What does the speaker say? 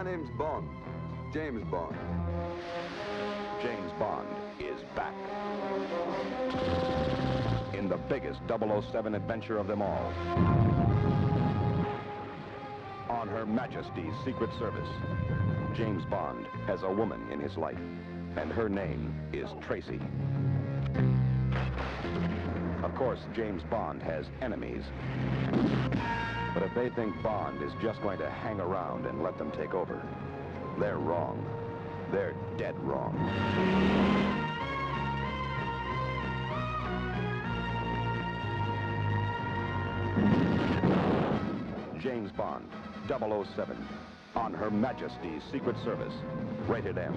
name's Bond. James Bond. James Bond is back. In the biggest 007 adventure of them all. On Her Majesty's Secret Service, James Bond has a woman in his life, and her name is Tracy. Of course, James Bond has enemies. But if they think Bond is just going to hang around and let them take over, they're wrong. They're dead wrong. James Bond, 007, on Her Majesty's Secret Service. Rated M.